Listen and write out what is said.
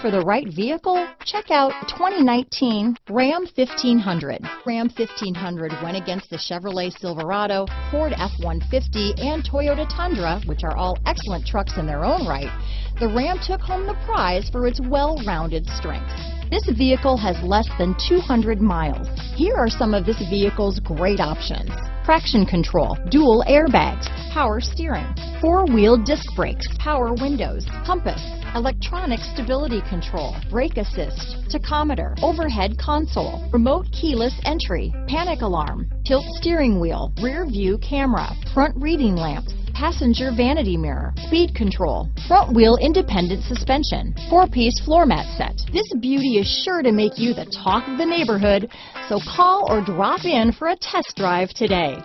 for the right vehicle? Check out 2019 Ram 1500. Ram 1500 went against the Chevrolet Silverado, Ford F-150, and Toyota Tundra, which are all excellent trucks in their own right. The Ram took home the prize for its well-rounded strengths. This vehicle has less than 200 miles. Here are some of this vehicle's great options: traction control, dual airbags, power steering, four-wheel disc brakes, power windows, compass, electronic stability control, brake assist, tachometer, overhead console, remote keyless entry, panic alarm, tilt steering wheel, rear view camera, front reading lamps, passenger vanity mirror, speed control, front wheel independent suspension, 4-piece floor mat set. This beauty is sure to make you the talk of the neighborhood, so call or drop in for a test drive today.